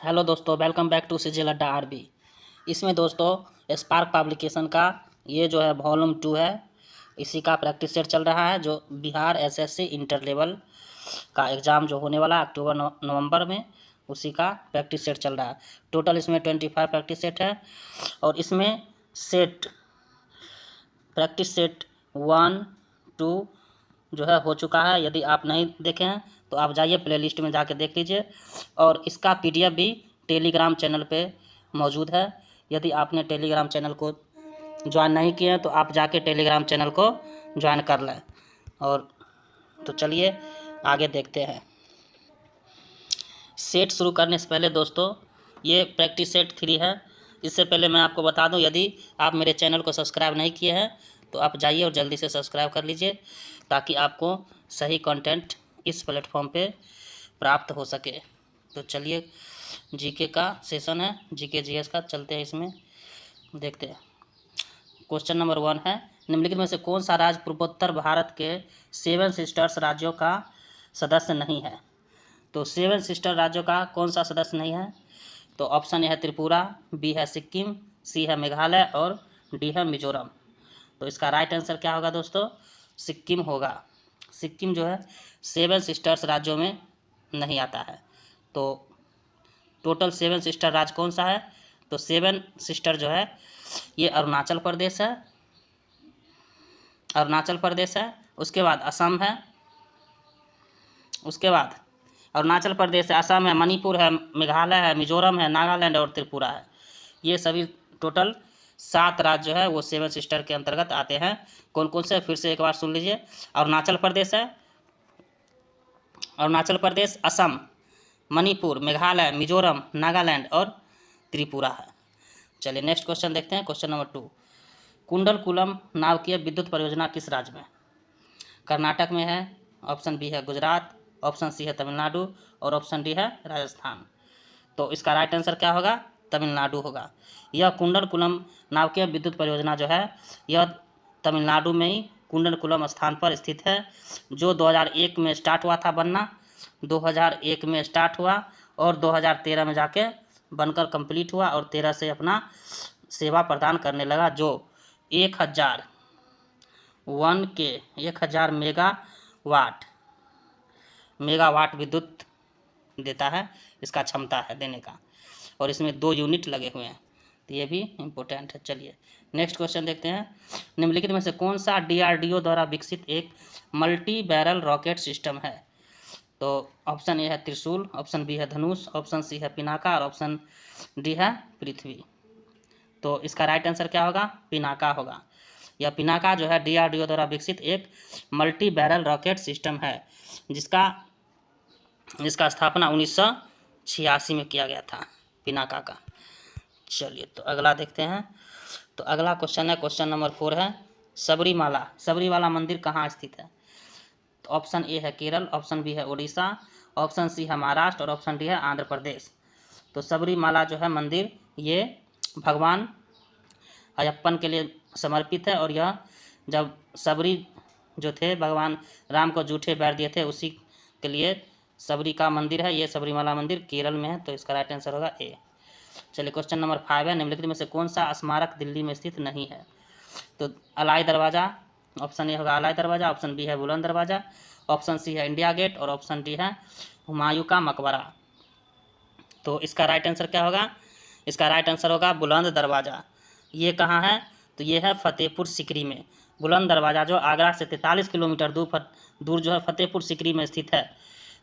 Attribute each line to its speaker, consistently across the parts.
Speaker 1: Hello दोस्तों, welcome back to सीजी लड्डा आरबी। इसमें दोस्तों स्पार्क पब्लिकेशन का ये जो है वॉल्यूम 2 है। इसी का प्रैक्टिस सेट चल रहा है जो बिहार एसएससी इंटर लेवल का एग्ज़ाम जो होने वाला है अक्टूबर नवंबर में, उसी का प्रैक्टिस सेट चल रहा है। टोटल इसमें 25 प्रैक्टिस सेट है और इसमें प्रैक्टिस सेट 1, 2 जो है हो चुका है। यदि आप नहीं देखे हैं तो आप जाइए प्लेलिस्ट में जाके देख लीजिए और इसका पीडीएफ भी टेलीग्राम चैनल पे मौजूद है। यदि आपने टेलीग्राम चैनल को ज्वाइन नहीं किया है तो आप जाके टेलीग्राम चैनल को ज्वाइन कर लें। और तो चलिए आगे देखते हैं। सेट शुरू करने से पहले दोस्तों ये प्रैक्टिस सेट 3 है। इससे पहले मैं आपको बता दूं, यदि आप मेरे चैनल को सब्सक्राइब नहीं किए हैं तो आप जाइए और जल्दी से सब्सक्राइब कर लीजिए ताकि आपको सही कंटेंट इस प्लेटफॉर्म पे प्राप्त हो सके। तो चलिए जीके का सेशन है, जीके जीएस का, चलते हैं इसमें देखते हैं। क्वेश्चन नंबर 1 है, निम्नलिखित में से कौन सा राज्य पूर्वोत्तर भारत के 7 सिस्टर्स राज्यों का सदस्य नहीं है। तो 7 सिस्टर राज्यों का कौन सा सदस्य नहीं है। तो ऑप्शन ए है त्रिपुरा, बी है सिक्किम, सी है मेघालय और डी है मिजोरम। तो इसका राइट आंसर क्या होगा दोस्तों, सिक्किम होगा। सिक्किम जो है 7 सिस्टर्स राज्यों में नहीं आता है। तो टोटल 7 सिस्टर राज्य कौन सा है, तो 7 सिस्टर जो है ये अरुणाचल प्रदेश है, उसके बाद असम है, उसके बाद अरुणाचल प्रदेश है, असम है, मणिपुर है, मेघालय है, मिजोरम है, नागालैंड और त्रिपुरा है। ये सभी टोटल 7 राज्य जो है वो 7 सिस्टर के अंतर्गत आते हैं। कौन कौन से, फिर से एक बार सुन लीजिए। अरुणाचल प्रदेश है, अरुणाचल प्रदेश, असम, मणिपुर, मेघालय, मिजोरम, नागालैंड और त्रिपुरा है। चलिए नेक्स्ट क्वेश्चन देखते हैं। क्वेश्चन नंबर 2, कुंडलकुलम नाविकीय विद्युत परियोजना किस राज्य में। कर्नाटक में है, ऑप्शन बी है गुजरात, ऑप्शन सी है तमिलनाडु और ऑप्शन डी है राजस्थान। तो इसका राइट आंसर क्या होगा, तमिलनाडु होगा। यह कुंडलकुलम नाविकीय विद्युत परियोजना जो है यह तमिलनाडु में ही कुंडलकुलम स्थान पर स्थित है, जो 2001 में स्टार्ट हुआ था बनना। 2001 में स्टार्ट हुआ और 2013 में जाके बनकर कंप्लीट हुआ और 13 से अपना सेवा प्रदान करने लगा, जो 1000 मेगावाट विद्युत देता है, इसका क्षमता है देने का, और इसमें 2 यूनिट लगे हुए हैं। तो ये भी इम्पोर्टेंट है। चलिए नेक्स्ट क्वेश्चन देखते हैं। निम्नलिखित में से कौन सा डीआरडीओ द्वारा विकसित एक मल्टी बैरल रॉकेट सिस्टम है। तो ऑप्शन ए है त्रिशूल, ऑप्शन बी है धनुष, ऑप्शन सी है पिनाका और ऑप्शन डी है पृथ्वी। तो इसका राइट आंसर क्या होगा, पिनाका होगा। यह पिनाका जो है डीआरडीओ द्वारा विकसित एक मल्टी बैरल रॉकेट सिस्टम है, जिसका स्थापना 1986 में किया गया था, पिनाका का। चलिए तो अगला देखते हैं। तो अगला क्वेश्चन है, क्वेश्चन नंबर 4 है, सबरीमाला मंदिर कहाँ स्थित है। तो ऑप्शन ए है केरल, ऑप्शन बी है उड़ीसा, ऑप्शन सी है महाराष्ट्र और ऑप्शन डी है आंध्र प्रदेश। तो सबरीमाला जो है मंदिर ये भगवान अयप्पन के लिए समर्पित है, और यह जब सबरी जो थे भगवान राम को जूठे बैर दिए थे उसी के लिए सबरी का मंदिर है। ये सबरीमाला मंदिर केरल में है। तो इसका राइट आंसर होगा ए। चलिए क्वेश्चन नंबर 5 है, निम्नलिखित में से कौन सा स्मारक दिल्ली में स्थित नहीं है। तो अलाई दरवाज़ा, ऑप्शन ए होगा अलाई दरवाज़ा, ऑप्शन बी है बुलंद दरवाज़ा, ऑप्शन सी है इंडिया गेट और ऑप्शन डी है हुमायूं का मकबरा। तो इसका राइट आंसर क्या होगा, इसका राइट आंसर होगा बुलंद दरवाज़ा। ये कहाँ है, तो ये है फतेहपुर सिकरी में। बुलंद दरवाज़ा जो आगरा से 43 किलोमीटर दूर जो है फतेहपुर सिकरी में स्थित है।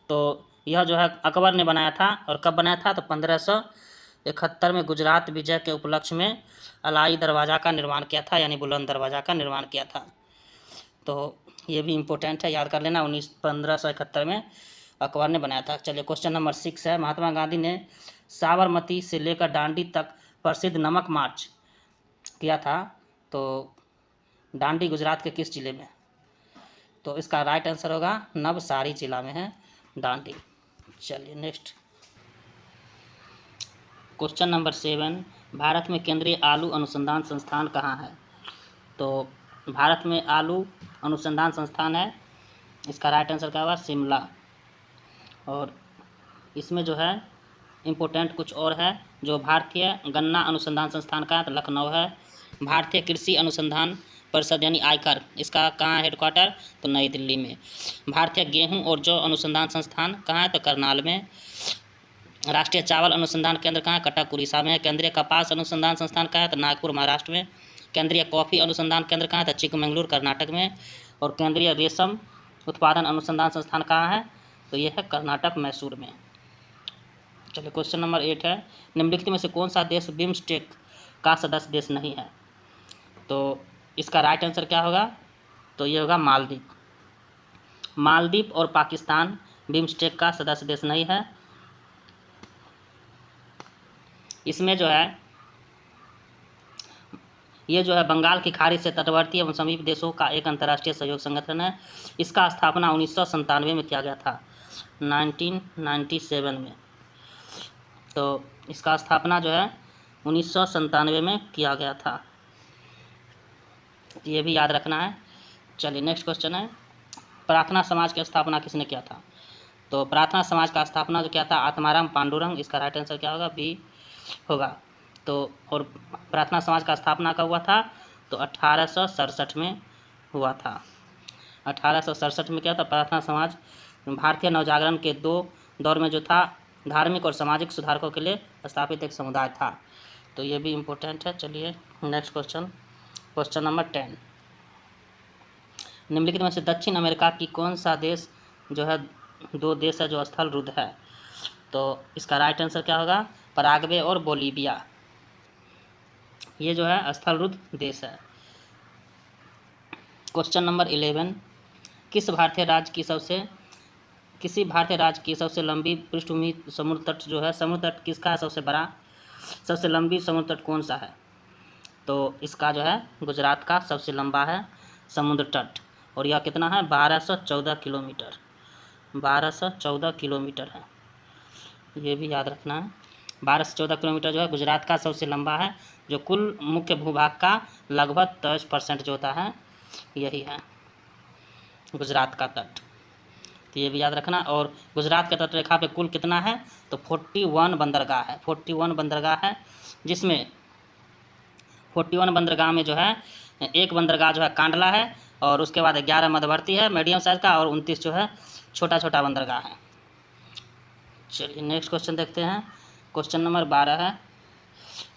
Speaker 1: तो यह जो है अकबर ने बनाया था, और कब बनाया था, तो 1571 में गुजरात विजय के उपलक्ष्य में अलाई दरवाज़ा का निर्माण किया था, यानी बुलंद दरवाज़ा का निर्माण किया था। तो ये भी इम्पोर्टेंट है, याद कर लेना, 1571 में अकबर ने बनाया था। चलिए क्वेश्चन नंबर 6 है, महात्मा गांधी ने साबरमती से लेकर दांडी तक प्रसिद्ध नमक मार्च किया था, तो दांडी गुजरात के किस जिले में। तो इसका राइट आंसर होगा नवसारी जिला में है दांडी। चलिए नेक्स्ट क्वेश्चन नंबर 7, भारत में केंद्रीय आलू अनुसंधान संस्थान कहाँ है। तो भारत में आलू अनुसंधान संस्थान है, इसका राइट आंसर क्या होगा, शिमला। और इसमें जो है इम्पोर्टेंट कुछ और है जो भारतीय गन्ना अनुसंधान संस्थान का तो लखनऊ है। भारतीय कृषि अनुसंधान परिषद यानी आयकर, इसका कहाँ है हेडक्वार्टर, तो नई दिल्ली में। भारतीय गेहूं और जौ अनुसंधान संस्थान कहाँ है, तो करनाल में। राष्ट्रीय चावल अनुसंधान केंद्र कहाँ है, कटक उड़ीसा में है। केंद्रीय कपास अनुसंधान संस्थान कहाँ है, तो नागपुर महाराष्ट्र में। केंद्रीय कॉफ़ी अनुसंधान केंद्र कहाँ है, तो चिकमंगलुरु कर्नाटक में। और केंद्रीय रेशम उत्पादन अनुसंधान संस्थान कहाँ है, तो यह है कर्नाटक मैसूर में। चलिए क्वेश्चन नंबर 8 है, निम्नलिखित में से कौन सा देश बिम्स्टेक का सदस्य देश नहीं है, तो इसका राइट आंसर क्या होगा, तो ये होगा मालदीव। मालदीव और पाकिस्तान बिम्स्टेक का सदस्य देश नहीं है। इसमें जो है ये जो है बंगाल की खाड़ी से तटवर्ती एवं समीप देशों का एक अंतर्राष्ट्रीय सहयोग संगठन है। इसका स्थापना 1997 में किया गया था, 1997 में। तो इसका स्थापना जो है 1997 में किया गया था, ये भी याद रखना है। चलिए नेक्स्ट क्वेश्चन है, प्रार्थना समाज की स्थापना किसने किया था, तो प्रार्थना समाज का स्थापना जो किया था आत्माराम पांडुरंग। इसका राइट आंसर क्या होगा, बी होगा। तो और प्रार्थना समाज का स्थापना कब हुआ था, तो 1867 में हुआ था। 1867 में क्या था, प्रार्थना समाज भारतीय नवजागरण के 2 दौर में जो था धार्मिक और सामाजिक सुधारकों के लिए स्थापित एक समुदाय था। तो ये भी इम्पोर्टेंट है। चलिए नेक्स्ट क्वेश्चन, क्वेश्चन नंबर 10, निम्नलिखित में से दक्षिण अमेरिका की कौन सा देश जो है 2 देश है जो स्थल रुद्ध है, तो इसका राइट आंसर क्या होगा, पराग्वे और बोलीविया, ये जो है स्थल रुद्ध देश है। क्वेश्चन नंबर 11, किसी भारतीय राज्य की सबसे लंबी पृष्ठभूमि समुद्र तट जो है, समुद्र तट किसका है सबसे बड़ा, सबसे लंबी समुद्र तट कौन सा है, तो इसका जो है गुजरात का सबसे लंबा है समुद्र तट, और यह कितना है 1214 किलोमीटर, 1214 किलोमीटर है, ये भी याद रखना है। 1214 किलोमीटर जो है गुजरात का सबसे लंबा है, जो कुल मुख्य भूभाग का लगभग 10% जो होता है यही है गुजरात का तट, तो ये भी याद रखना। और गुजरात के तट रेखा पे कुल कितना है, तो 41 बंदरगाह है, 41 बंदरगाह है, जिसमें 41 बंदरगाह में जो है एक बंदरगाह जो है कांडला है, और उसके बाद 11 मध्यवर्ती है मीडियम साइज का, और 29 जो है छोटा छोटा बंदरगाह है। चलिए नेक्स्ट क्वेश्चन देखते हैं, क्वेश्चन नंबर 12 है,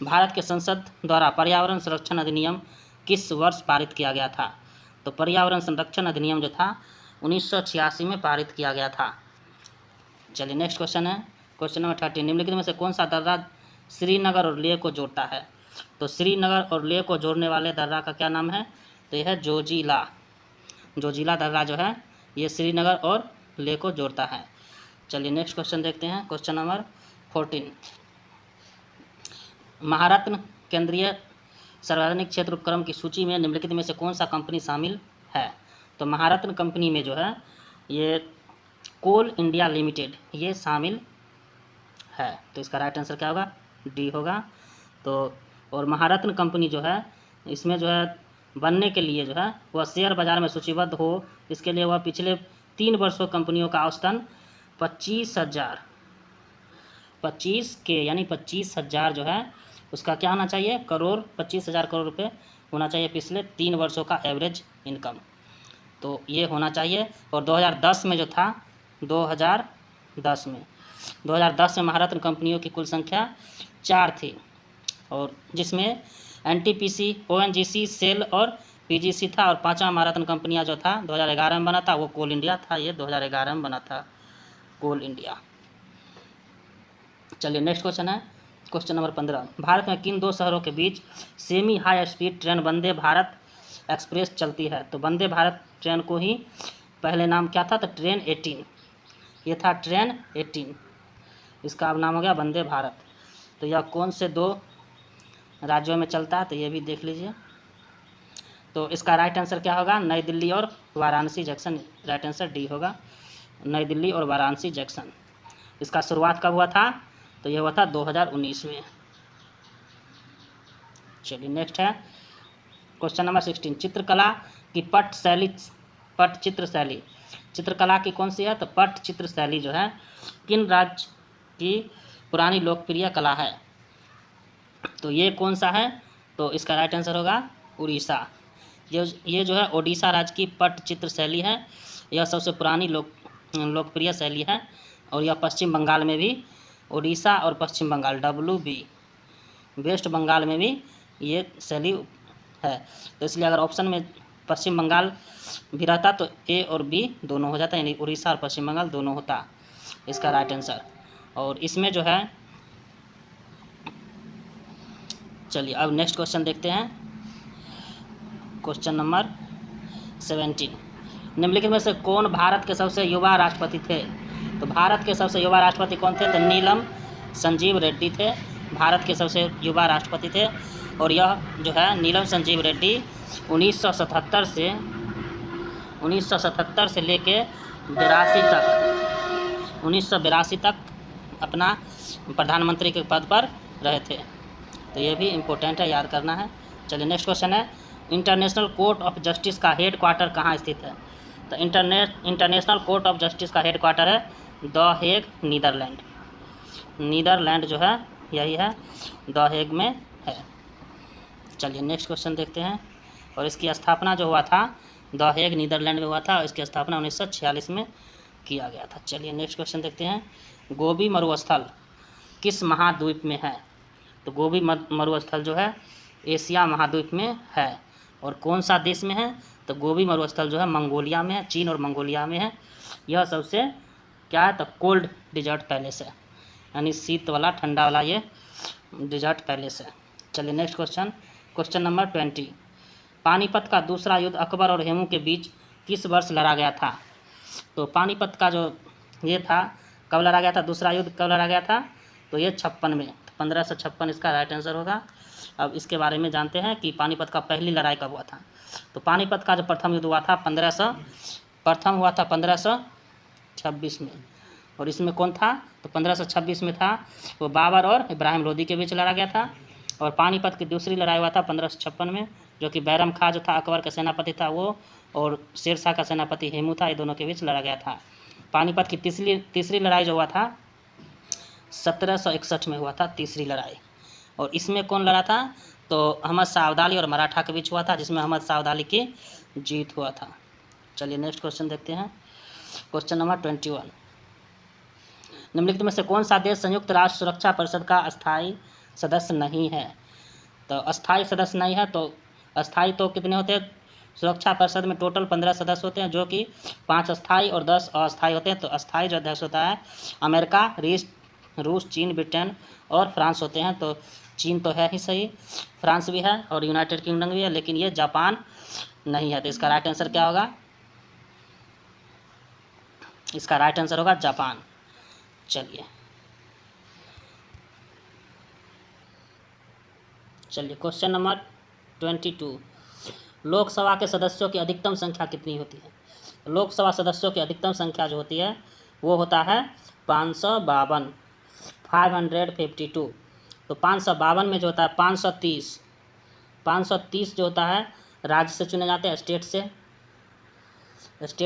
Speaker 1: भारत के संसद द्वारा पर्यावरण संरक्षण अधिनियम किस वर्ष पारित किया गया था, तो पर्यावरण संरक्षण अधिनियम जो था 1986 में पारित किया गया था। चलिए नेक्स्ट क्वेश्चन है, क्वेश्चन नंबर 13, निम्नलिखित में से कौन सा दर्रा श्रीनगर और लेह को जोड़ता है, तो श्रीनगर और लेह को जोड़ने वाले दर्रा का क्या नाम है, तो यह है जोजिला। जोजिला दर्रा जो है ये श्रीनगर और लेह को जोड़ता है। चलिए नेक्स्ट क्वेश्चन देखते हैं, क्वेश्चन नंबर 14, महारत्न केंद्रीय सार्वजनिक क्षेत्र उपक्रम की सूची में निम्नलिखित में से कौन सा कंपनी शामिल है, तो महारत्न कंपनी में जो है ये कोल इंडिया लिमिटेड ये शामिल है, तो इसका राइट आंसर क्या होगा, डी होगा। तो और महारत्न कंपनी जो है इसमें जो है बनने के लिए जो है वह शेयर बाजार में सूचीबद्ध हो, इसके लिए वह पिछले 3 वर्षों कंपनियों का औसतन 25,000 जो है उसका क्या होना चाहिए, 25,000 करोड़ रुपए होना चाहिए पिछले 3 वर्षों का एवरेज इनकम, तो ये होना चाहिए। और 2010 में जो था 2010 में महारत्न कंपनियों की कुल संख्या 4 थी, और जिसमें एनटीपीसी, ओएनजीसी, सेल और पीजीसी था, और 5वां महारत्न कंपनियां जो था 2011 में बना था वो कोल इंडिया था, ये 2011 में बना था कोल इंडिया। चलिए नेक्स्ट क्वेश्चन है, क्वेश्चन नंबर 15, भारत में किन 2 शहरों के बीच semi high speed train Vande Bharat express चलती है, तो वंदे भारत ट्रेन को ही पहले नाम क्या था, तो ट्रेन 18, ये था ट्रेन 18, इसका अब नाम हो गया वंदे भारत। तो यह कौन से 2 राज्यों में चलता है, तो ये भी देख लीजिए। तो इसका राइट आंसर क्या होगा, नई दिल्ली और Varanasi junction, right answer D होगा, नई दिल्ली और वाराणसी जंक्शन। इसका शुरुआत कब हुआ था, तो यह हुआ था 2019 में। चलिए नेक्स्ट है क्वेश्चन नंबर 16, चित्रकला की पटचित्र शैली चित्रकला की कौन सी है, तो पटचित्र शैली जो है किन राज्य की पुरानी लोकप्रिय कला है? तो ये कौन सा है? तो इसका राइट आंसर होगा उड़ीसा। ये जो है ओडिशा राज्य की पट्टचित्र शैली है। यह सबसे पुरानी लोकप्रिय शैली है और यह पश्चिम बंगाल में भी, ओडिशा और पश्चिम बंगाल WB, वेस्ट बंगाल में भी ये शैली है। तो इसलिए अगर ऑप्शन में पश्चिम बंगाल भी रहता तो A और B दोनों हो जाता, यानी उड़ीसा और पश्चिम बंगाल दोनों होता इसका राइट आंसर। और इसमें जो है, चलिए अब नेक्स्ट क्वेश्चन देखते हैं। क्वेश्चन नंबर 17, निम्नलिखित में से कौन भारत के सबसे युवा राष्ट्रपति थे? तो भारत के सबसे युवा राष्ट्रपति कौन थे? तो नीलम संजीव रेड्डी थे, भारत के सबसे युवा राष्ट्रपति थे। और यह जो है नीलम संजीव रेड्डी 1977 से लेके 1982 तक अपना प्रधानमंत्री के पद पर रहे थे। तो ये भी इम्पोर्टेंट है, याद करना है। चलिए नेक्स्ट क्वेश्चन है, इंटरनेशनल कोर्ट ऑफ जस्टिस का हेड क्वार्टर कहाँ स्थित है? तो इंटरनेशनल कोर्ट ऑफ जस्टिस का हेड क्वार्टर है द हेग, नीदरलैंड जो है यही है, द हेग में है। चलिए नेक्स्ट क्वेश्चन देखते हैं। और इसकी स्थापना जो हुआ था द हेग नीदरलैंड में हुआ था और इसकी स्थापना 1946 में किया गया था। चलिए नेक्स्ट क्वेश्चन देखते हैं, गोबी मरुस्थल किस महाद्वीप में है? तो गोबी मरुस्थल जो है एशिया महाद्वीप में है। और कौन सा देश में है? तो गोबी मरुस्थल जो है मंगोलिया में है, चीन और मंगोलिया में है। यह सबसे क्या है? तो कोल्ड डिजर्ट पैलेस है, यानी शीत वाला ठंडा वाला ये डिजर्ट पैलेस है। चलिए next question, question number 20, Panipat का दूसरा युद्ध अकबर और हेमू के बीच किस वर्ष लड़ा गया था? तो पानीपत का जो ये था कब लड़ा गया था? दूसरा युद्ध कब लड़ा गया था? तो ये 56 में, 1556 इसका राइट आंसर होगा। अब इसके बारे में जानते हैं कि पानीपत का पहली लड़ाई कब हुआ था। तो पानीपत का जो प्रथम युद्ध हुआ था 1526 में। और इसमें कौन था? तो 1526 में था वो बाबर और इब्राहिम लोदी के बीच लड़ा गया था। और पानीपत की दूसरी लड़ाई हुआ था 1556 में, जो कि बैरम खां जो था अकबर का सेनापति था वो, और शेरशाह का सेनापति हेमू था, ये दोनों के बीच लड़ा गया था। पानीपत की तीसरी लड़ाई जो हुआ था 1761 में हुआ था, तीसरी लड़ाई। और इसमें कौन लड़ा था? तो अहमद शाह अब्दाली और मराठा के बीच हुआ था, जिसमें अहमद शाह अब्दाली की जीत हुआ था। चलिए नेक्स्ट क्वेश्चन देखते हैं, क्वेश्चन नंबर 21, निम्नलिखित में से कौन सा देश संयुक्त राष्ट्र सुरक्षा परिषद का अस्थायी सदस्य नहीं है? तो अस्थायी सदस्य नहीं है, तो अस्थायी तो कितने होते हैं? सुरक्षा परिषद में टोटल 15 सदस्य होते हैं, जो कि 5 अस्थायी और 10 अस्थायी होते हैं। तो अस्थायी जो अध्यक्ष होता है अमेरिका, रूस, चीन, ब्रिटेन और फ्रांस होते हैं। तो चीन तो है ही सही, फ्रांस भी है और यूनाइटेड किंगडम भी है, लेकिन ये जापान नहीं है। तो इसका राइट आंसर क्या होगा? इसका राइट आंसर होगा जापान। चलिए क्वेश्चन नंबर 22, लोकसभा के सदस्यों की अधिकतम संख्या कितनी होती है? लोकसभा सदस्यों की अधिकतम संख्या जो होती है वो होता है 552, 552। तो 552 में जो होता है 530 जो होता है राज्य से चुने जाते हैं, स्टेट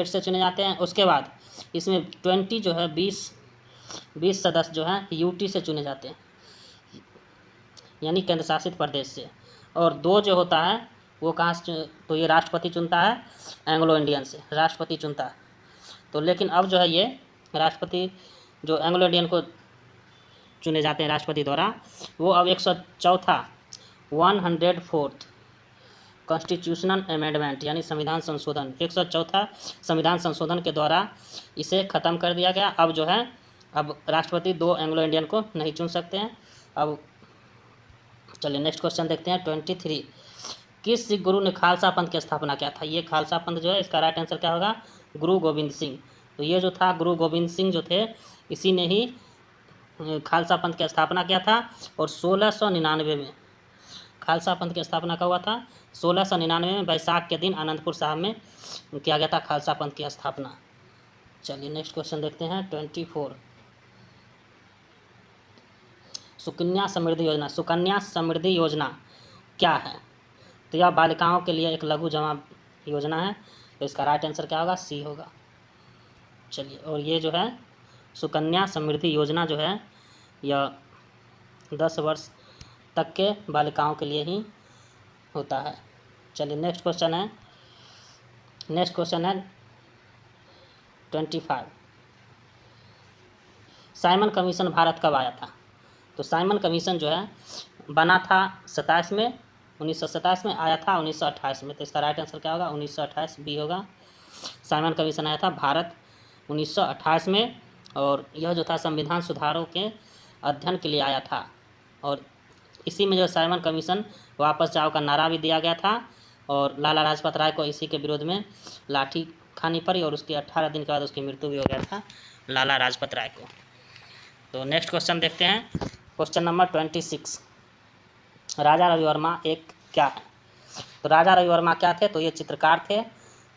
Speaker 1: से चुने जाते हैं। उसके बाद इसमें 20 जो है 20 सदस्य जो हैं यूटी से चुने जाते हैं, यानी केंद्र शासित प्रदेश से। और 2 जो होता है वो कहाँ से? तो ये राष्ट्रपति चुनता है, एंग्लो इंडियन से राष्ट्रपति चुनता है। तो लेकिन अब जो है ये राष्ट्रपति जो एंग्लो इंडियन को चुने जाते हैं राष्ट्रपति द्वारा, वो अब 104th कॉन्स्टिट्यूशनल अमेंडमेंट यानी संविधान संशोधन, 104 संविधान संशोधन के द्वारा इसे ख़त्म कर दिया गया। अब जो है अब राष्ट्रपति 2 एंग्लो इंडियन को नहीं चुन सकते हैं। अब चलिए नेक्स्ट क्वेश्चन देखते हैं 23, किस सिख गुरु ने खालसा पंथ की स्थापना किया था? ये खालसा पंथ जो है इसका राइट आंसर क्या होगा? गुरु गोविंद सिंह। तो ये जो था गुरु गोविंद सिंह जो थे, इसी ने ही खालसा पंथ की स्थापना किया था। और 1699 में खालसा पंथ की स्थापना कब हुआ था? 1699 में बैसाख के दिन आनंदपुर साहब में किया गया था खालसा पंथ की स्थापना। चलिए नेक्स्ट क्वेश्चन देखते हैं 24, सुकन्या समृद्धि योजना क्या है? तो यह बालिकाओं के लिए एक लघु जमा योजना है। तो इसका राइट आंसर क्या होगा? सी होगा। चलिए, और ये जो है सुकन्या समृद्धि योजना जो है यह 10 वर्ष तक के बालिकाओं के लिए ही होता है। चलिए नेक्स्ट क्वेश्चन है 25। साइमन कमीशन भारत कब आया था? तो साइमन कमीशन जो है बना था 27 में 1927 में, आया था 1928 में। तो इसका राइट आंसर क्या होगा? 1928 बी होगा। साइमन कमीशन आया था भारत 1928 में, और यह जो था संविधान सुधारों के अध्ययन के लिए आया था। और इसी में जो साइमन कमीशन वापस जाओ का नारा भी दिया गया था, और लाला लाजपत राय को इसी के विरोध में लाठी खानी पड़ी, और उसके 18 दिन के बाद उसकी मृत्यु भी हो गया था लाला लाजपत राय को। तो नेक्स्ट क्वेश्चन देखते हैं, क्वेश्चन नंबर 26। राजा रवि वर्मा एक क्या है? तो राजा रवि वर्मा क्या थे? तो ये चित्रकार थे।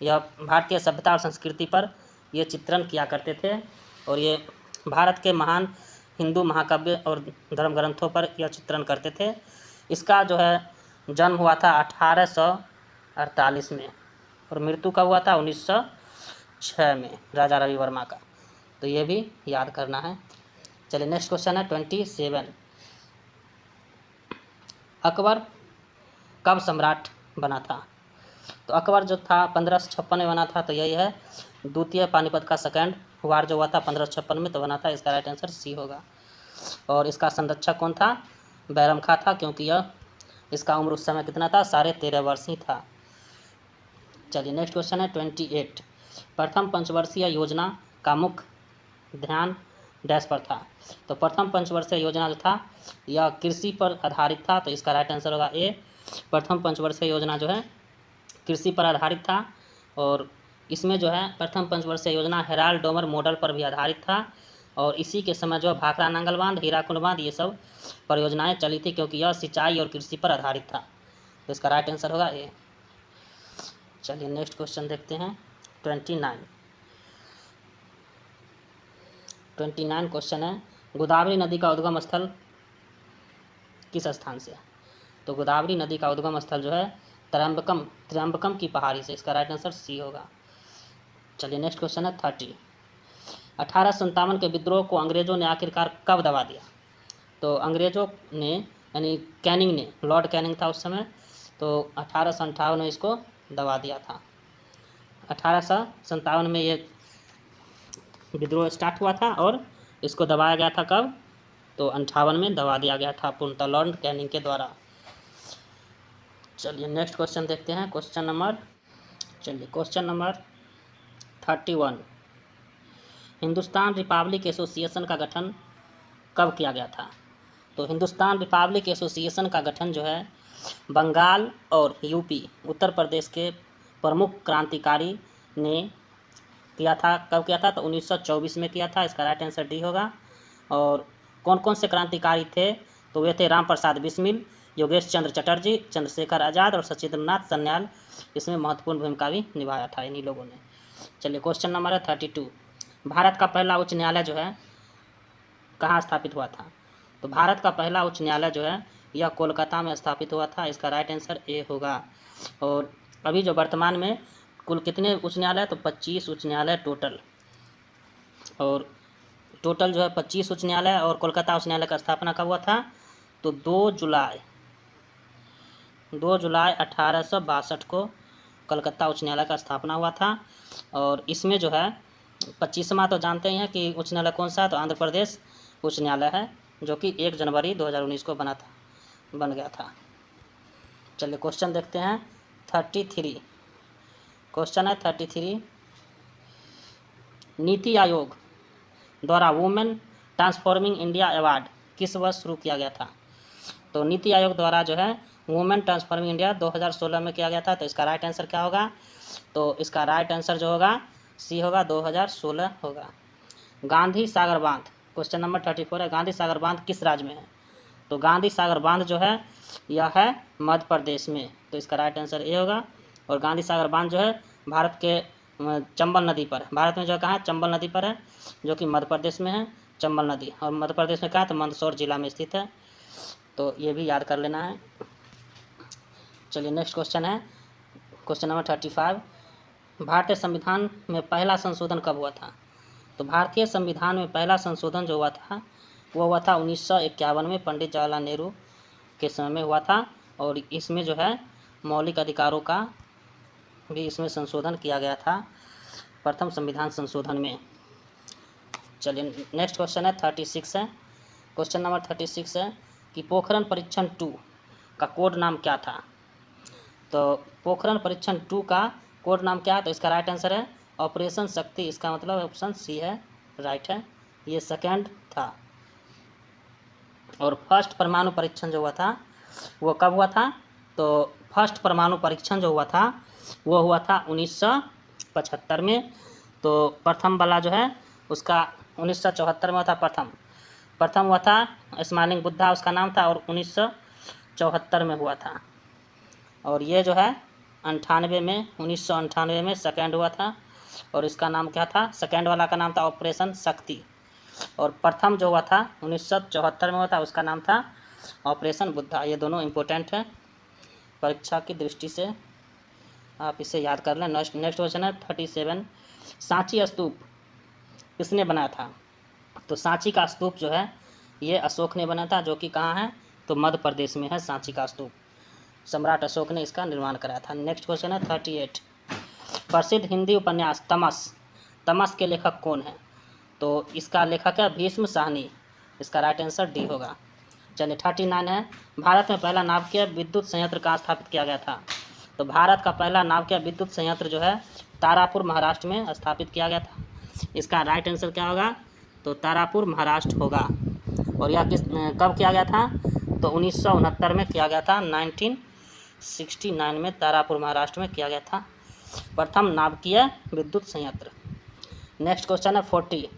Speaker 1: यह भारतीय सभ्यता और संस्कृति पर ये चित्रण किया करते थे, और ये भारत के महान हिंदू महाकाव्य और धर्म ग्रंथों पर यह चित्रण करते थे। इसका जो है जन्म हुआ था 1848 में, और मृत्यु कब हुआ था? 1906 में राजा रवि वर्मा का। तो ये भी याद करना है। चलिए नेक्स्ट क्वेश्चन है 27। अकबर कब सम्राट बना था? तो अकबर जो था 1556 में बना था। तो यही है द्वितीय पानीपत का सेकेंड वार जो हुआ था 1556 में, तो बना था। इसका राइट आंसर सी होगा। और इसका संरक्षक कौन था? बैरम खां था, क्योंकि यह इसका उम्र उस समय कितना था? 13.5 वर्ष ही था। चलिए नेक्स्ट क्वेश्चन है 28। प्रथम पंचवर्षीय योजना का मुख्य ध्यान डैश पर था? तो प्रथम पंचवर्षीय योजना जो था यह कृषि पर आधारित था। तो इसका राइट आंसर होगा ए। प्रथम पंचवर्षीय योजना जो है कृषि पर आधारित था, और इसमें जो है प्रथम पंचवर्षीय योजना हेराल्ड डोमर मॉडल पर भी आधारित था। और इसी के समय जो भाखड़ा नांगल बांध, हीराकुंड बांध, ये सब परियोजनाएं चली थी, क्योंकि यह सिंचाई और कृषि पर आधारित था। तो इसका राइट आंसर होगा ए। चलिए नेक्स्ट क्वेश्चन देखते हैं 29 क्वेश्चन है, गोदावरी नदी का उद्गम स्थल किस स्थान से है? तो गोदावरी नदी का उद्गम स्थल जो है त्र्यंबकम की पहाड़ी से। इसका राइट आंसर सी होगा। चलिए नेक्स्ट क्वेश्चन है 30। 1857 के विद्रोह को अंग्रेजों ने आखिरकार कब दबा दिया? तो अंग्रेजों ने, यानी कैनिंग ने, लॉर्ड कैनिंग था उस समय, तो 1858 में इसको दबा दिया था। 1857 में ये विद्रोह स्टार्ट हुआ था, और इसको दबाया गया था कब? तो 58 में दबा दिया गया था पूर्णतः लॉर्ड कैनिंग के द्वारा। चलिए नेक्स्ट क्वेश्चन देखते हैं, question number 31। Hindustan Republic association का गठन कब किया गया था? तो हिंदुस्तान रिपब्लिक एसोसिएशन का गठन जो है बंगाल और यूपी उत्तर प्रदेश के प्रमुख क्रांतिकारी ने किया था। कब किया था? तो 1924 में किया था। इसका राइट आंसर डी होगा। और कौन कौन से क्रांतिकारी थे? तो वे थे राम प्रसाद बिस्मिल, योगेश चंद्र चटर्जी, चंद्रशेखर आज़ाद और सचिंद्रनाथ सन्याल। इसमें महत्वपूर्ण भूमिका भी निभाया था इन्हीं लोगों ने। चलिए क्वेश्चन नंबर है 32। भारत का पहला उच्च न्यायालय जो है कहाँ स्थापित हुआ था? तो भारत का पहला उच्च न्यायालय जो है यह कोलकाता में स्थापित हुआ था। इसका राइट आंसर ए होगा। और अभी जो वर्तमान में कुल कितने उच्च न्यायालय? तो 25 उच्च न्यायालय टोटल। और टोटल जो है 25 उच्च न्यायालय। और कोलकाता उच्च न्यायालय का स्थापना कब हुआ था? तो 2 जुलाई 1862 को कलकत्ता उच्च न्यायालय का स्थापना हुआ था। और इसमें जो है 25वां तो जानते ही हैं कि उच्च न्यायालय कौन सा है? तो आंध्र प्रदेश उच्च न्यायालय है, जो कि 1 जनवरी 2019 को बन गया था। चलिए क्वेश्चन देखते हैं 33। क्वेश्चन है 33। नीति आयोग द्वारा वुमेन ट्रांसफॉर्मिंग इंडिया अवार्ड किस वर्ष शुरू किया गया था? तो नीति आयोग द्वारा जो है वुमेन ट्रांसफॉर्मिंग इंडिया 2016 में किया गया था। तो इसका राइट आंसर क्या होगा? तो इसका राइट आंसर जो होगा सी होगा, 2016 होगा। गांधी सागर बांध, क्वेश्चन नंबर 34 है, गांधी सागर बांध किस राज्य में है? तो गांधी सागर बांध जो है यह है मध्य प्रदेश में। तो इसका राइट आंसर ए होगा। और गांधी सागर बांध जो है भारत के चंबल नदी पर, भारत में जो कहाँ है? चंबल नदी पर है, जो कि मध्य प्रदेश में है चंबल नदी। और मध्य प्रदेश में कहाँ है? तो मंदसौर जिला में स्थित है। तो ये भी याद कर लेना है। चलिए नेक्स्ट क्वेश्चन है, क्वेश्चन नंबर 35। भारतीय संविधान में पहला संशोधन कब हुआ था? तो भारतीय संविधान में पहला संशोधन जो हुआ था वो हुआ था 1951 में, पंडित जवाहरलाल नेहरू के समय में हुआ था। और इसमें जो है मौलिक अधिकारों का भी इसमें संशोधन किया गया था, प्रथम संविधान संशोधन में। चलिए नेक्स्ट क्वेश्चन है 36 है, क्वेश्चन नंबर 36 है कि पोखरण परीक्षण 2 का कोड नाम क्या था। तो पोखरण परीक्षण 2 का कोड नाम क्या है, तो इसका राइट आंसर है ऑपरेशन शक्ति। इसका मतलब ऑप्शन सी है, राइट है, ये सेकंड था। और फर्स्ट परमाणु परीक्षण जो हुआ था वो कब हुआ था, तो फर्स्ट परमाणु परीक्षण जो हुआ था वो हुआ था 1975 में। तो प्रथम वाला जो है उसका 1974 में हुआ था, प्रथम हुआ था स्माइलिंग बुद्धा उसका नाम था, और 1974 में हुआ था। और ये जो है 1998 में सेकेंड हुआ था, और इसका नाम क्या था, सेकेंड वाला का नाम था ऑपरेशन शक्ति। और प्रथम जो हुआ था 1974 में हुआ था, उसका नाम था ऑपरेशन बुद्धा। ये दोनों इम्पोर्टेंट है परीक्षा की दृष्टि से, आप इसे याद कर लें। नेक्स्ट क्वेश्चन है 37, सांची स्तूप किसने बनाया था। तो सांची का स्तूप जो है ये अशोक ने बनाया था, जो कि कहाँ है, तो मध्य प्रदेश में है सांची का स्तूप। सम्राट अशोक ने इसका निर्माण कराया था। नेक्स्ट क्वेश्चन है 38, प्रसिद्ध हिंदी उपन्यास तमस के लेखक कौन है। तो इसका लेखक है भीष्म साहनी, इसका राइट आंसर डी होगा। चलिए 39 है, भारत में पहला नाभिकीय विद्युत संयंत्र कहाँ स्थापित किया गया था। तो भारत का पहला नाभिकीय विद्युत संयंत्र जो है तारापुर महाराष्ट्र में स्थापित किया गया था। इसका राइट आंसर क्या होगा, तो तारापुर महाराष्ट्र होगा। और यह कब किया गया था, तो 1969 में किया गया था, 1969 में तारापुर महाराष्ट्र में किया गया था प्रथम नाभिकीय विद्युत संयंत्र। नेक्स्ट क्वेश्चन है 40,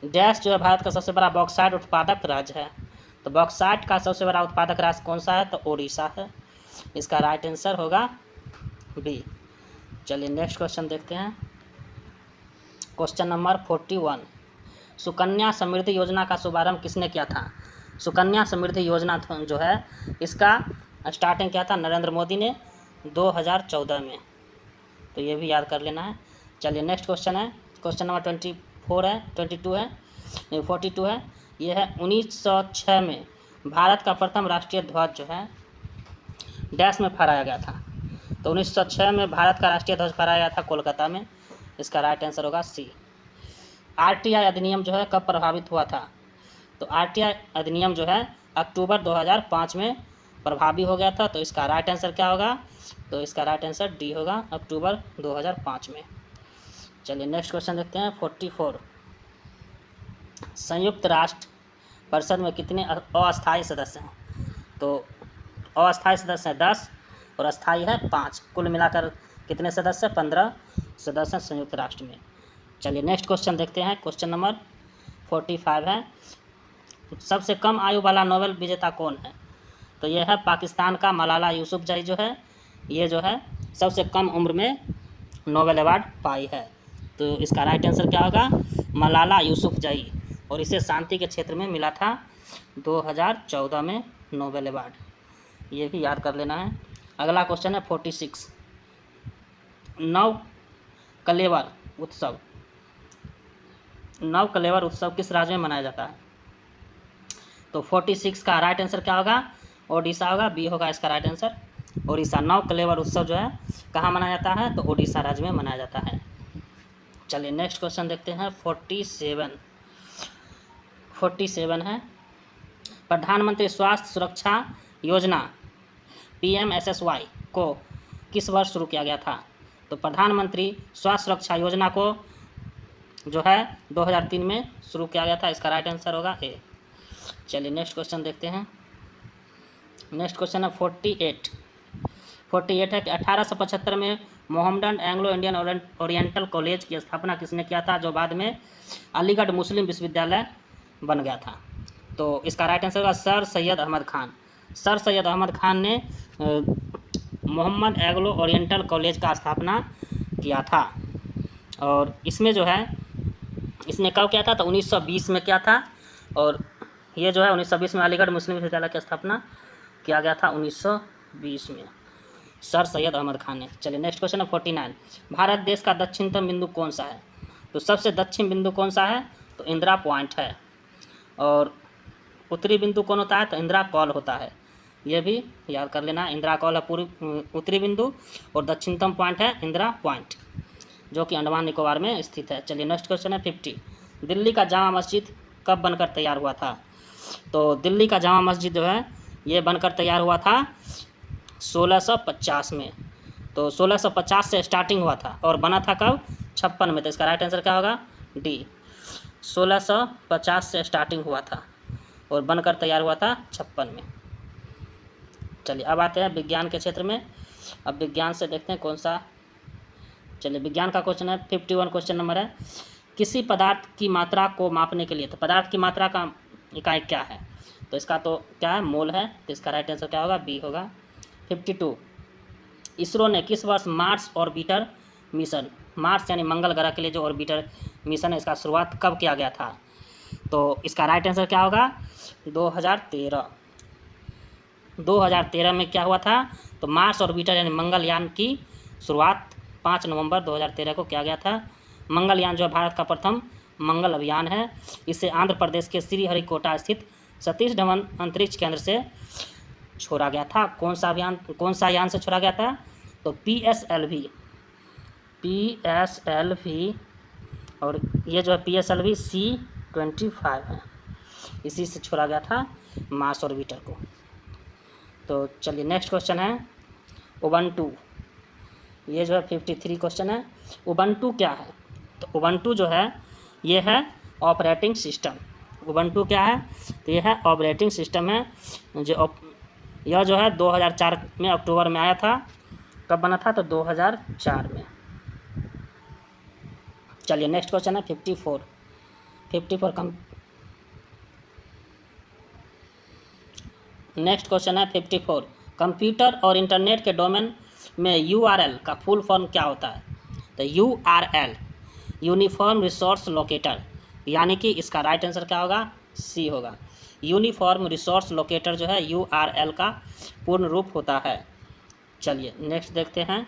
Speaker 1: डैश जो है भारत का सबसे बड़ा बॉक्साइट उत्पादक राज्य है। तो बॉक्साइट का सबसे बड़ा उत्पादक राज्य कौन सा है, तो ओडिशा है। इसका राइट आंसर होगा बी। चलिए नेक्स्ट क्वेश्चन देखते हैं, क्वेश्चन नंबर 41, सुकन्या समृद्धि योजना का शुभारंभ किसने किया था। सुकन्या समृद्धि योजना जो है इसका स्टार्टिंग किया था नरेंद्र मोदी ने 2014 में, तो ये भी याद कर लेना है। चलिए नेक्स्ट क्वेश्चन है, क्वेश्चन नंबर 42 है, ये है 1906 में भारत का प्रथम राष्ट्रीय ध्वज जो है डैश में फहराया गया था। तो 1906 में भारत का राष्ट्रीय ध्वज फहराया गया था कोलकाता में। इसका राइट आंसर होगा सी। आरटीआई अधिनियम जो है कब प्रभावित हुआ था। तो आरटीआई अधिनियम जो है अक्टूबर 2005 में प्रभावी हो गया था। तो इसका राइट आंसर क्या होगा, तो इसका राइट आंसर डी होगा, अक्टूबर 2005 में। चलिए नेक्स्ट क्वेश्चन देखते हैं 44, संयुक्त राष्ट्र परिषद में कितने अस्थायी सदस्य हैं। तो अस्थायी सदस्य हैं 10 और अस्थायी है 5, कुल मिलाकर कितने सदस्य, 15 सदस्य हैं संयुक्त राष्ट्र में। चलिए नेक्स्ट क्वेश्चन देखते हैं, क्वेश्चन नंबर 45 है, सबसे कम आयु वाला नोबेल विजेता कौन है। तो यह है पाकिस्तान का मलाला यूसुफजई जो है, ये जो है सबसे कम उम्र में नोबेल अवार्ड पाई है। तो इसका राइट आंसर क्या होगा, मलाला यूसुफजई, और इसे शांति के क्षेत्र में मिला था 2014 में नोबेल अवार्ड, ये भी याद कर लेना है। अगला क्वेश्चन है 46, नव कलेवर उत्सव किस राज्य में मनाया जाता है। तो 46 का राइट आंसर क्या होगा, ओडिशा होगा, बी होगा इसका राइट आंसर, ओडिशा। नव कलेवर उत्सव जो है कहाँ मनाया जाता है, तो ओडिशा राज्य में मनाया जाता है। चलिए नेक्स्ट क्वेश्चन देखते हैं 47 है, प्रधानमंत्री स्वास्थ्य सुरक्षा योजना PMSSY को किस वर्ष शुरू किया गया था। तो प्रधानमंत्री स्वास्थ्य सुरक्षा योजना को जो है 2003 में शुरू किया गया था। इसका राइट आंसर होगा ए। चलिए नेक्स्ट क्वेश्चन देखते हैं, नेक्स्ट क्वेश्चन है 48 है कि 1875 में Mohammedan Anglo Indian oriental college की स्थापना किसने किया था, जो बाद में अलीगढ़ मुस्लिम विश्वविद्यालय बन गया था। तो इसका राइट आंसर होगा सर सैयद अहमद खान। सर सैयद अहमद खान ने मोहम्मद एंग्लो ओरिएंटल कॉलेज का स्थापना किया था। और इसमें जो है इसने कब किया था, तो 1920 में किया था। और ये जो है 1920 में अलीगढ़ मुस्लिम विश्वविद्यालय की स्थापना किया गया था 1920 में, सर सैयद अहमद खान ने। चलिए नेक्स्ट क्वेश्चन है 49, भारत देश का दक्षिणतम बिंदु कौन सा है। तो सबसे दक्षिण बिंदु कौन सा है, तो इंदिरा पॉइंट है। और उत्तरी बिंदु कौन होता है, तो इंदिरा कौल होता है। ये भी याद कर लेना, इंदिरा कौल है पूर्व उत्तरी बिंदु और दक्षिणतम पॉइंट है इंदिरा पॉइंट, जो कि अंडमान निकोबार में स्थित है। चलिए नेक्स्ट क्वेश्चन है 50। दिल्ली का जामा मस्जिद कब बनकर तैयार हुआ था? तो दिल्ली का जामा मस्जिद जो है ये बनकर तैयार हुआ था 1650 में। तो 1650 से स्टार्टिंग हुआ था और बना था कब? 56 में। तो इसका राइट आंसर क्या होगा? डी। 1650 से स्टार्टिंग हुआ था और बनकर तैयार हुआ था 56 में। चलिए अब आते हैं विज्ञान के क्षेत्र में। अब विज्ञान से देखते हैं कौन सा। चलिए विज्ञान का क्वेश्चन है 51 क्वेश्चन नंबर है। किसी पदार्थ की मात्रा को मापने के लिए, तो पदार्थ की मात्रा का इकाई क्या है? तो इसका तो क्या है? मोल है। तो इसका राइट आंसर क्या होगा? बी होगा। 52। इसरो ने किस वर्ष मार्स ऑर्बिटर मिशन, मार्स यानी मंगल ग्रह के लिए जो ऑर्बिटर मिशन है, इसका शुरुआत कब किया गया था? तो इसका राइट आंसर क्या होगा? 2013। 2013 में क्या हुआ था? तो मार्स ऑर्बिटर यानी मंगलयान की शुरुआत 5 नवंबर 2013 को किया गया था। मंगलयान जो है भारत का प्रथम मंगल अभियान है। इसे आंध्र प्रदेश के श्रीहरिकोटा स्थित सतीश धवन अंतरिक्ष केंद्र से छोड़ा गया था। कौन सा अभियान, कौन सा यान से छोड़ा गया था? तो PSLV और ये जो है PSLV C-25 है, इसी से छोड़ा गया था मार्स ऑर्बिटर को। तो चलिए नेक्स्ट क्वेश्चन है उबंटू। ये जो है 53 क्वेश्चन है। उबंटू क्या है? तो उबंटू जो है ये है ऑपरेटिंग सिस्टम। उबंटू क्या है? तो ये है ऑपरेटिंग सिस्टम है यह जो है 2004 में अक्टूबर में आया था। कब बना था? तो 2004 में। चलिए नेक्स्ट क्वेश्चन है 54 कम। नेक्स्ट क्वेश्चन है 54। कंप्यूटर और इंटरनेट के डोमेन में URL का फुल फॉर्म क्या होता है? तो URL यूनिफॉर्म रिसोर्स लोकेटर, यानी कि इसका राइट आंसर क्या होगा? सी होगा। यूनिफॉर्म रिसोर्स लोकेटर जो है URL का पूर्ण रूप होता है। चलिए नेक्स्ट देखते हैं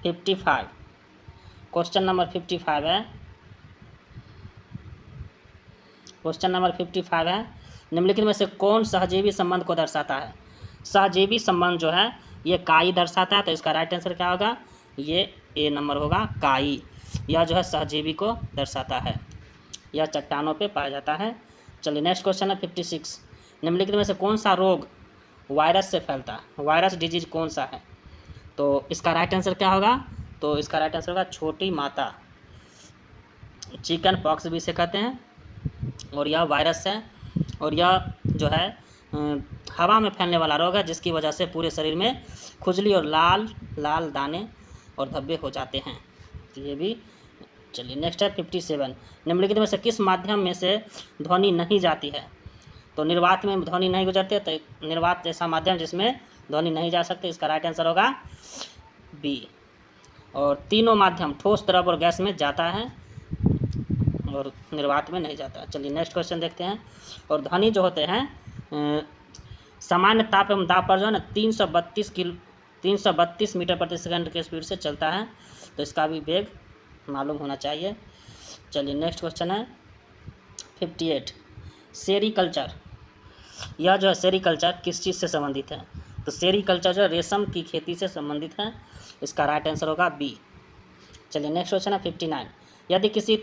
Speaker 1: 55। क्वेश्चन नंबर 55 है। क्वेश्चन नंबर 55 है, निम्नलिखित में से कौन सहजीवी संबंध को दर्शाता है? सहजीवी संबंध जो है ये काई दर्शाता है। तो इसका राइट आंसर क्या होगा? ये ए नंबर होगा, काई। यह जो है सहजीवी को दर्शाता है। यह चट्टानों पे पाया जाता है। चलिए नेक्स्ट क्वेश्चन है 56। निम्नलिखित में से कौन सा रोग वायरस से फैलता है? वायरस डिजीज कौन सा है? तो इसका राइट आंसर क्या होगा? तो इसका राइट आंसर होगा छोटी माता। चिकन पॉक्स भी इसे कहते हैं और यह वायरस है और यह जो है हवा में फैलने वाला रोग है, जिसकी वजह से पूरे शरीर में खुजली और लाल लाल दाने और धब्बे हो जाते हैं। तो ये भी। चलिए नेक्स्ट है 57। निम्नलिखित में से किस माध्यम में से ध्वनि नहीं जाती है? तो निर्वात में ध्वनि नहीं गुजरती है। तो निर्वात ऐसा माध्यम जिसमें ध्वनि नहीं जा सकती। इसका राइट आंसर होगा बी। और तीनों माध्यम ठोस, द्रव और गैस में जाता है और निर्वात में नहीं जाता। चलिए नेक्स्ट क्वेश्चन देखते हैं। और ध्वनि जो होते हैं सामान्य ताप एवं दाब पर जो है ना 332 मीटर प्रति सेकंड के स्पीड से चलता है। तो इसका भी वेग मालूम होना चाहिए। चलिए नेक्स्ट क्वेश्चन है 58। सेरीकल्चर, यह जो है सेरीकल्चर किस चीज़ से संबंधित है? तो सेरीकल्चर जो है रेशम की खेती से संबंधित है। इसका राइट आंसर होगा बी। चलिए नेक्स्ट क्वेश्चन है 59। यदि किसी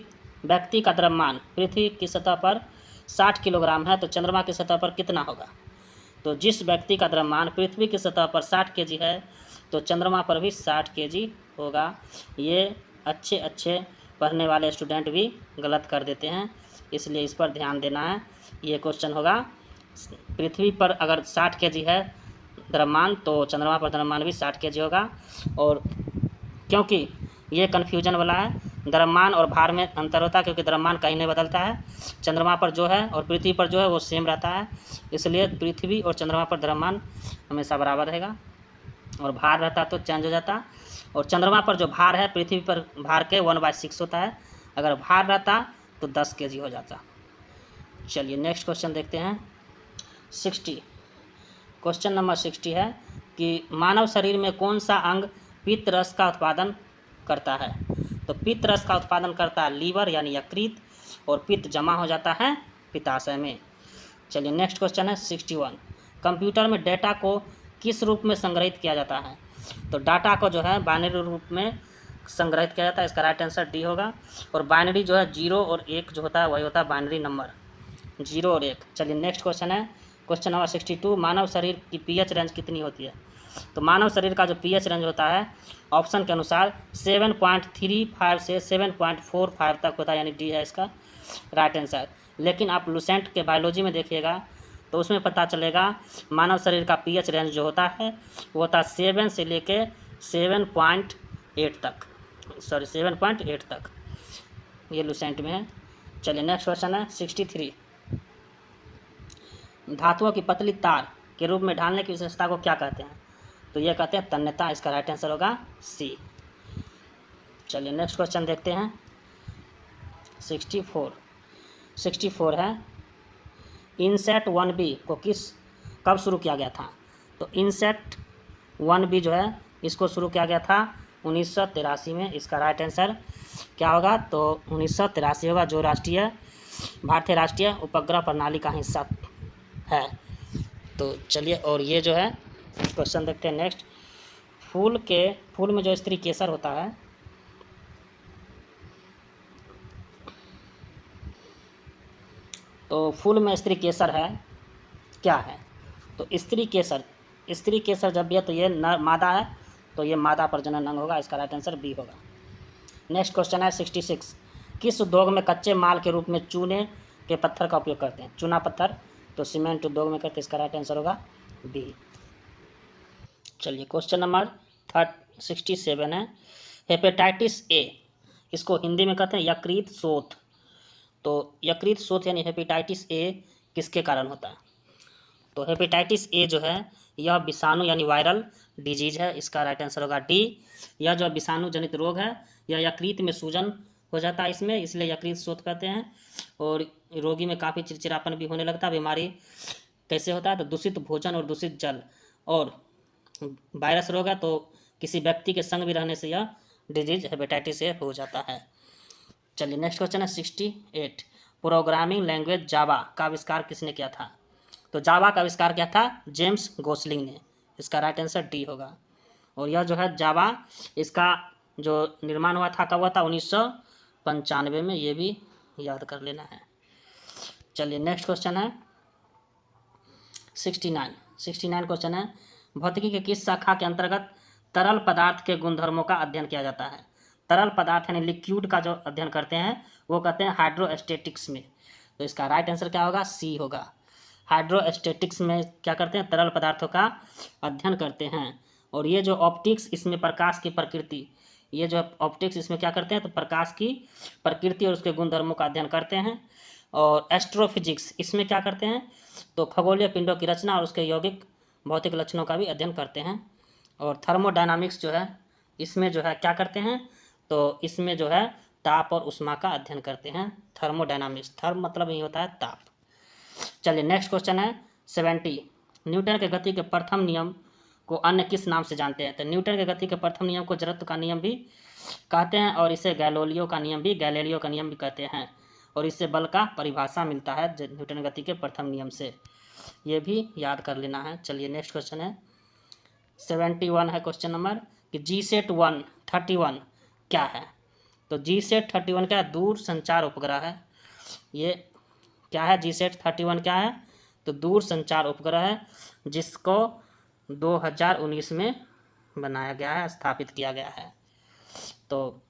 Speaker 1: व्यक्ति का द्रव्यमान पृथ्वी की सतह पर 60 किलोग्राम है तो चंद्रमा की सतह पर कितना होगा? तो जिस व्यक्ति का द्रव्यमान पृथ्वी की सतह पर 60 kg है तो चंद्रमा पर भी 60 kg होगा। ये अच्छे पढ़ने वाले स्टूडेंट भी गलत कर देते हैं, इसलिए इस पर ध्यान देना है। ये क्वेश्चन होगा पृथ्वी पर अगर 60 kg है द्रव्यमान तो चंद्रमा पर द्रव्यमान भी 60 kg होगा। और क्योंकि ये कन्फ्यूजन वाला है, द्रव्यमान और भार में अंतर होता है, क्योंकि द्रव्यमान कहीं नहीं बदलता है। चंद्रमा पर जो है और पृथ्वी पर जो है वो सेम रहता है, इसलिए पृथ्वी और चंद्रमा पर द्रव्यमान हमेशा बराबर रहेगा। और भार रहता तो चेंज हो जाता। और चंद्रमा पर जो भार है पृथ्वी पर भार के 1/6 होता है, अगर भार रहता तो 10 kg हो जाता। चलिए नेक्स्ट क्वेश्चन देखते हैं 60। क्वेश्चन नंबर 60 है कि मानव शरीर में कौन सा अंग पित्त रस का उत्पादन करता है? तो पित्त रस का उत्पादन करता है लीवर यानी यकृत, और पित्त जमा हो जाता है पित्ताशय में। चलिए नेक्स्ट क्वेश्चन है 61। कंप्यूटर में डेटा को किस रूप में संग्रहित किया जाता है? तो डाटा को जो है बाइनरी रूप में संग्रहित किया जाता है, इसका राइट आंसर डी होगा। और बाइनरी जो है 0 और 1 जो होता है वही होता है बाइनरी नंबर, 0 और 1। चलिए नेक्स्ट क्वेश्चन है क्वेश्चन नंबर 62। मानव शरीर की पीएच रेंज कितनी होती है? तो मानव शरीर का जो पीएच रेंज होता है ऑप्शन के अनुसार 7.35 से 7.45 तक होता है, यानी डी है इसका राइट आंसर। लेकिन आप लुसेंट के बायोलॉजी में देखिएगा तो उसमें पता चलेगा मानव शरीर का पीएच रेंज जो होता है वो होता है 7 से लेके 7.8 तक, 7.8 तक, ये लुसेंट में है। चलिए नेक्स्ट क्वेश्चन है 63। धातुओं की पतली तार के रूप में ढालने की विशेषता को क्या कहते हैं? तो ये कहते हैं तन्यता, इसका राइट आंसर होगा सी। चलिए नेक्स्ट क्वेश्चन देखते हैं 64 है इनसेट 1B को कब शुरू किया गया था? तो इनसेट 1B जो है इसको शुरू किया गया था 1983 में, इसका राइट आंसर क्या होगा? तो 1983 होगा, जो भारतीय राष्ट्रीय उपग्रह प्रणाली का हिस्सा है। तो चलिए, और ये जो है क्वेश्चन देखते हैं नेक्स्ट। फूल में जो स्त्री केसर होता है, तो फूल में स्त्री केसर है क्या है? तो स्त्री केसर जब भी है तो ये मादा है, तो ये मादा प्रजनन अंग होगा, इसका राइट आंसर बी होगा। नेक्स्ट क्वेश्चन है 66। किस उद्योग में कच्चे माल के रूप में चूने के पत्थर का उपयोग करते हैं? चूना पत्थर तो सीमेंट उद्योग में करते हैं, इसका राइट आंसर होगा बी। चलिए क्वेश्चन नंबर 67 है हेपेटाइटिस ए, इसको हिंदी में कहते हैं यकृत शोथ। तो यकृत शोथ यानी हेपेटाइटिस ए किसके कारण होता है? तो हेपेटाइटिस ए जो है यह विषाणु यानी वायरल डिजीज है, इसका राइट आंसर होगा डी। यह जो विषाणु जनित रोग है यह यकृत में सूजन हो जाता है इसमें, इसलिए यकृत शोथ कहते हैं। और रोगी में काफ़ी चिड़चिड़ापन भी होने लगता है। बीमारी कैसे होता है? तो दूषित भोजन और दूषित जल और वायरस रोग है, तो किसी व्यक्ति के संग भी रहने से यह डिजीज हेपेटाइटिस ए हो जाता है। चलिए नेक्स्ट क्वेश्चन है 68। प्रोग्रामिंग लैंग्वेज जावा का आविष्कार किसने किया था? तो जावा का आविष्कार किया था जेम्स गोसलिंग ने, इसका राइट आंसर डी होगा। और यह जो है जावा, इसका जो निर्माण हुआ था कब हुआ था? 1995 में, ये भी याद कर लेना है। चलिए नेक्स्ट क्वेश्चन है 69 क्वेश्चन है भौतिकी के किस शाखा के अंतर्गत तरल पदार्थ के गुणधर्मों का अध्ययन किया जाता है? तरल पदार्थ यानी लिक्विड का जो अध्ययन करते हैं वो कहते हैं हाइड्रोस्टेटिक्स में, तो इसका राइट आंसर क्या होगा? सी होगा। हाइड्रोस्टेटिक्स में क्या करते हैं? तरल पदार्थों का अध्ययन करते हैं। और ये जो ऑप्टिक्स, इसमें प्रकाश की प्रकृति, ये जो ऑप्टिक्स इसमें क्या करते हैं? तो प्रकाश की प्रकृति और उसके गुणधर्मों का अध्ययन करते हैं। और एस्ट्रोफिजिक्स इसमें क्या करते हैं? तो खगोलीय पिंडों की रचना और उसके यौगिक भौतिक लक्षणों का भी अध्ययन करते हैं। और थर्मोडायनामिक्स जो है इसमें जो है क्या करते हैं? तो इसमें जो है ताप और उष्मा का अध्ययन करते हैं। थर्मोडायनामिक्स, थर्म मतलब ही होता है ताप। चलिए नेक्स्ट क्वेश्चन है 70। न्यूटन के गति के प्रथम नियम को अन्य किस नाम से जानते हैं? तो न्यूटन के गति के प्रथम नियम को जड़त्व का नियम भी कहते हैं, और इसे गैलीलियो का नियम भी कहते हैं। और इससे बल का परिभाषा मिलता है न्यूटन गति के प्रथम नियम से, ये भी याद कर लेना है। चलिए नेक्स्ट क्वेश्चन है 71 है क्वेश्चन नंबर कि GSAT 31 क्या है? तो GSAT 31 क्या है? दूर संचार उपग्रह है। ये क्या है? GSAT 31 क्या है? तो दूर संचार उपग्रह है, जिसको 2019 में बनाया गया है, स्थापित किया गया है। तो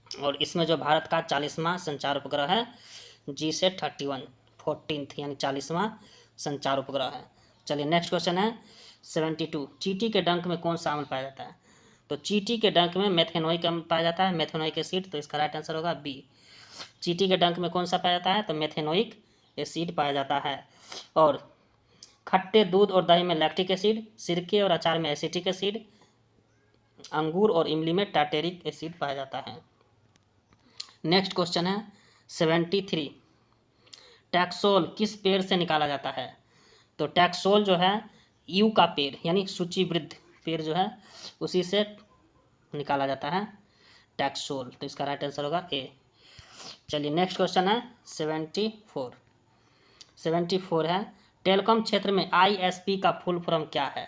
Speaker 1: और इसमें जो भारत का 40वां संचार उपग्रह है GSAT 31, 14th यानी 40वां संचार उपग्रह है। चलिए नेक्स्ट क्वेश्चन है 72। चींटी के डंक में कौन सा अम्ल पाया जाता है? तो चींटी के डंक में मेथेनोइक अम्ल पाया जाता है, मेथेनोइक एसिड, तो इसका राइट आंसर होगा बी। चींटी के डंक में कौन सा पाया जाता है? तो मेथेनोइक एसिड पाया जाता है। और खट्टे दूध और दही में लैक्टिक एसिड, सिरके और अचार में एसिटिक एसिड, अंगूर और इमली में टार्टेरिक एसिड पाया जाता है। नेक्स्ट क्वेश्चन है 73। टैक्सोल किस पेड़ से निकाला जाता है? तो टैक्सोल जो है यू का पेड़ यानी सूचीवृद्ध पेड़ जो है उसी से निकाला जाता है टैक्सोल, तो इसका राइट आंसर होगा ए। चलिए नेक्स्ट क्वेश्चन है 74। 74 है। टेलीकॉम क्षेत्र में ISP का फुल फॉर्म क्या है?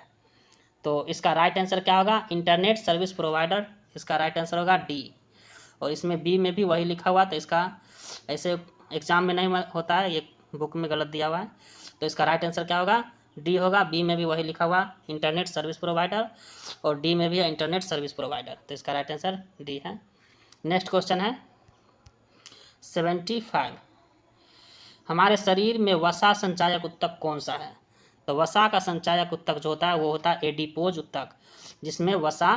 Speaker 1: तो इसका राइट आंसर क्या होगा? Internet service provider. इसका राइट आंसर होगा डी। और इसमें बी में भी वही लिखा हुआ, तो इसका ऐसे एग्जाम में नहीं होता है, ये बुक में गलत दिया हुआ है। तो इसका राइट आंसर क्या होगा? डी होगा। बी में भी वही लिखा हुआ इंटरनेट सर्विस प्रोवाइडर, और डी में भी है इंटरनेट सर्विस प्रोवाइडर। तो इसका राइट आंसर डी है। नेक्स्ट क्वेश्चन है 75। हमारे शरीर में वसा संचायक ऊतक कौन सा है? तो वसा का संचायक ऊतक जो होता है वो होता है एडिपोज ऊतक, जिसमें वसा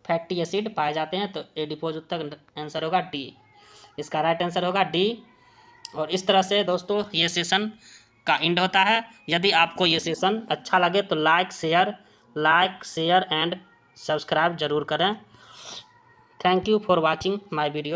Speaker 1: फैटी एसिड पाए जाते हैं। तो एडिपोज ऊतक आंसर होगा डी। इसका राइट आंसर होगा डी। और इस तरह से दोस्तों ये सेशन का एंड होता है। यदि आपको ये सेशन अच्छा लगे तो लाइक शेयर एंड सब्सक्राइब जरूर करें। Thank you for watching my video.